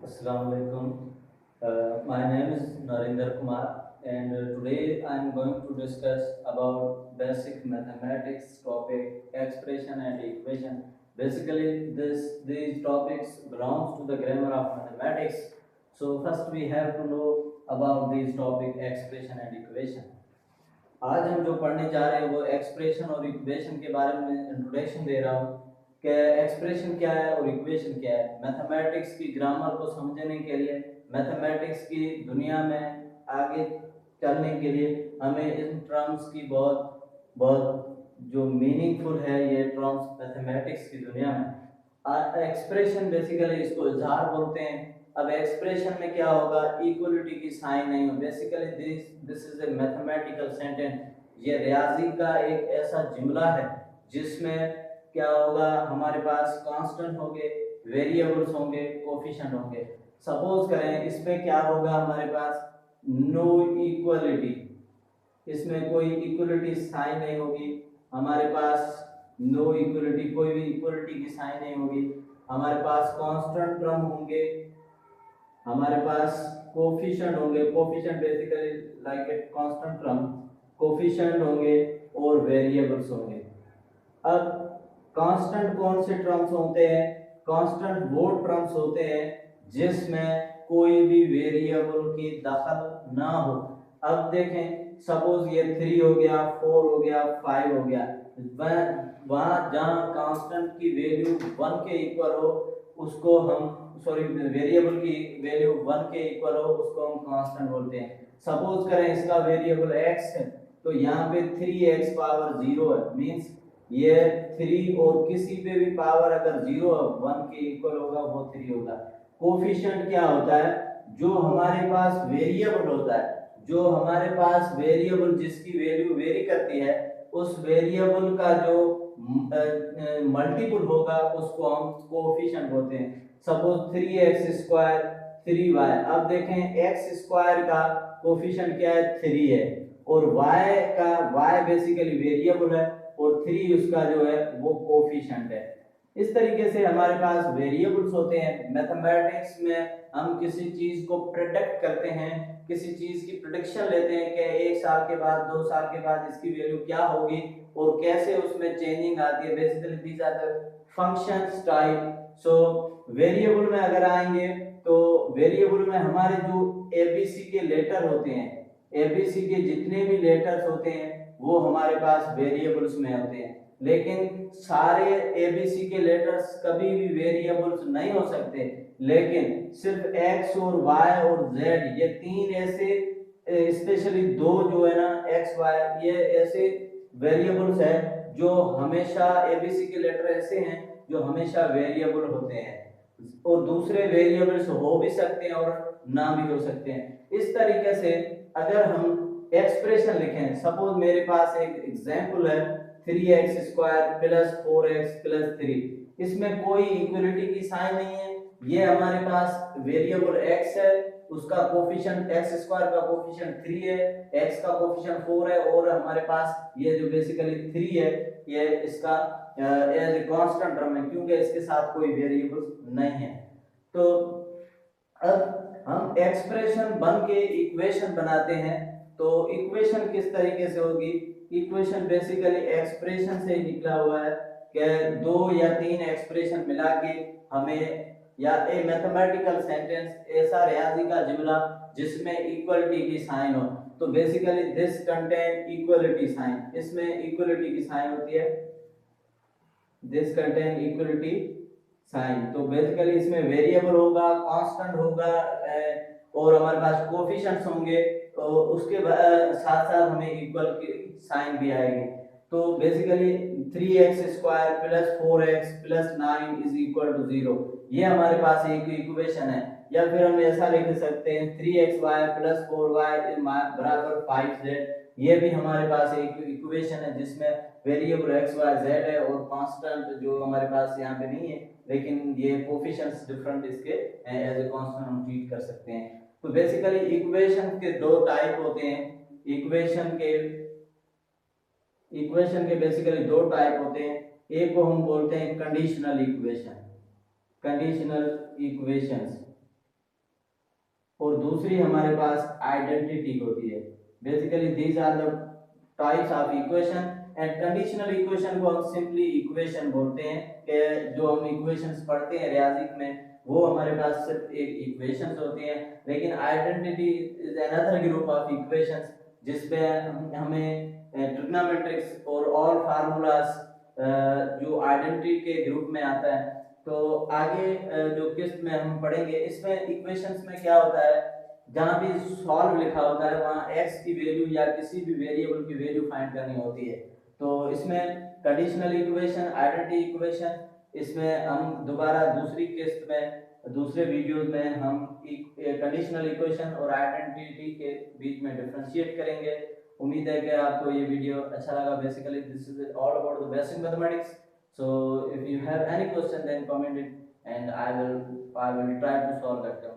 Assalamu alaikum. My name is Narinder Kumar, and today I am going to discuss about basic mathematics topic, expression and equation. Basically, these topics belongs to the grammar of mathematics. So first we have to know about these topic, expression and equation. आज हम जो पढ़ने जा रहे हैं वो expression और equation के बारे में इंट्रोडक्शन दे रहा हूँ कि एक्सप्रेशन क्या है और इक्वेशन क्या है। मैथमेटिक्स की ग्रामर को समझने के लिए, मैथमेटिक्स की दुनिया में आगे चलने के लिए हमें इन टर्म्स की बहुत बहुत जो मीनिंगफुल है ये टर्म्स मैथमेटिक्स की दुनिया में। एक्सप्रेशन बेसिकली इसको इजहार बोलते हैं। अब एक्सप्रेशन में क्या होगा, इक्वलिटी की साइन नहीं हो। Basically this is a mathematical sentence. ये रियाजी का एक ऐसा जुमला है जिसमें क्या होगा, हमारे पास कांस्टेंट होंगे, वेरिएबल्स होंगे, कोफिशिएंट होंगे। सपोज करें इसमें क्या होगा, हमारे पास नो इक्वलिटी, इसमें कोई इक्वलिटी साइन नहीं होगी। हमारे पास नो इक्वलिटी, कोई भी इक्वलिटी की साइन नहीं होगी। हमारे पास कांस्टेंट टर्म होंगे, हमारे पास कोफिशिएंट होंगे, coefficient basically like a constant term, coefficient होंगे और वेरिएबल्स होंगे। अब कांस्टेंट कौन से टर्म्स होते हैं? कांस्टेंट वो टर्म्स होते हैं जिसमें कोई भी वेरिएबल की दखल ना हो। अब देखें, सपोज ये 3 हो गया, 4 हो गया, 5 हो गया, वहां जहां कांस्टेंट की वैल्यू 1 के इक्वल हो उसको हम वेरिएबल की वैल्यू 1 के इक्वल हो उसको हम कांस्टेंट बोलते हैं। सपोज करें इसका वेरिएबल x है तो यहाँ पे 3x पावर 0 है, मींस ये 3 और किसी पे भी पावर अगर 0 1 के इक्वल होगा वो 3 होगा। कोफिशिएंट क्या होता है? जो हमारे पास वेरिएबल होता है, जो हमारे पास वेरिएबल जिसकी वैल्यू वेरी करती है, उस वेरिएबल का जो मल्टीपल होगा उसको हम कोफिशिएंट बोलते हैं। Suppose 3x square 3y। अब देखें x स्क्वायर का कोफिशिएंट क्या है? 3 है, और y बेसिकली वेरिएबल है और 3 उसका जो है वो कोफिशिएंट है। इस तरीके से हमारे पास वेरिएबल्स होते हैं। मैथमेटिक्स में हम किसी चीज को प्रेडिक्ट करते हैं, किसी चीज की प्रेडिक्शन लेते हैं कि 1 साल के बाद, 2 साल के बाद इसकी वैल्यू क्या होगी और कैसे उसमें चेंजिंग आती है। Basically these are the functions type. So variable में अगर आएंगे तो वेरिएबल में हमारे जो एबीसी के लेटर होते हैं, एबीसी के जितने भी लेटर्स होते हैं वो हमारे पास वेरिएबल्स में होते हैं। लेकिन सारे एबीसी के लेटर्स कभी भी वेरिएबल्स नहीं हो सकते, लेकिन सिर्फ x और y और z, ये तीन ऐसे स्पेशली दो जो है ना x y, ये ऐसे वेरिएबल्स है जो हमेशा एबीसी के लेटर ऐसे हैं जो हमेशा वेरिएबल होते हैं, और दूसरे वेरिएबल्स हो भी सकते हैं और ना भी हो सकते हैं। इस तरीके से अगर हम एक्सप्रेशन लिखें, सपोज मेरे पास एक एग्जांपल है 3x square plus 4x plus 3, इसमें कोई इक्वलिटी की साइन नहीं है। ये हमारे पास वेरिएबल x है, उसका कोफिशिएंट x स्क्वायर का कोफिशिएंट 3 है, x का कोफिशिएंट 4 है, और हमारे पास ये जो बेसिकली 3 है ये इसका एज ए कांस्टेंट टर्म है क्योंकि इसके साथ कोई वेरिएबल नहीं है। तो अब हम एक्सप्रेशन बन के इक्वेशन बनाते हैं। तो इक्वेशन किस तरीके से होगी? इक्वेशन बेसिकली एक्सप्रेशन से निकला हुआ है कि 2 या 3 एक्सप्रेशन मिला के हमें, या ए मैथमेटिकल सेंटेंस, ऐसा रियाजी का जुमला जिसमें इक्वलिटी की साइन हो। तो basically this contain equality sign, इसमें इक्वलिटी की साइन होती है, दिस कंटेन इक्वलिटी साइन। तो बेसिकली इसमें वेरिएबल होगा, कांस्टेंट होगा और हमारे पास कोफिशिएंट्स होंगे, तो उसके साथ साथ हमें इक्वल की साइन भी आएगी। तो basically 3x square plus 4x plus 9 is equal to 0, ये हमारे पास एक इक्वेशन है। या फिर हम ऐसा लिख सकते हैं 3xy प्लस 4y बराबर 5z, ये भी हमारे पास एक इक्वेशन है जिसमें वेरिएबल x y z है और कांस्टेंट जो हमारे पास यहाँ पे नहीं है, लेकिन ये कोफिशिएंट्स डिफरेंट इसके एज ए कांस्टेंट हम ट्रीट कर सकते हैं। तो बेसिकली इक्वेशन के दो टाइप होते हैं। इक्वेशन के बेसिकली दो टाइप होते हैं। एक को हम बोलते हैं कंडीशनल इक्वेशन, कंडीशनल इक्वेशंस, और दूसरी हमारे पास आइडेंटिटी होती है। Basically these are the types of equation. And conditional equation को हम सिंपली इक्वेशन बोलते हैं कि जो हम इक्वेशंस पढ़ते हैं रियाजी में वो हमारे पास सिर्फ एक इक्वेशंस होती हैं। लेकिन identity is another group of equations जिसमें हमें ट्रिग्नोमेट्रिक्स और ऑल फार्मूलाज जो आइडेंटिटी के ग्रुप में आता है। तो आगे जो किस्त में हम पढ़ेंगे इसमें इक्वेशंस में क्या होता है, जहाँ भी सॉल्व लिखा होता है वहाँ x की वैल्यू या किसी भी वेरिएबल की वैल्यू फाइंड करनी होती है। तो इसमें कंडीशनल इक्वेशन, आइडेंटिटी इक्वेशन, इसमें हम दोबारा दूसरी किस्त में दूसरे वीडियोस में हम कंडीशनल इक्वेशन और आइडेंटिटी के बीच में डिफरेंशिएट करेंगे। उम्मीद है कि आपको ये वीडियो अच्छा लगा। Basically this is all about the basic mathematics. So if you have any question then comment it and I will try to solve that.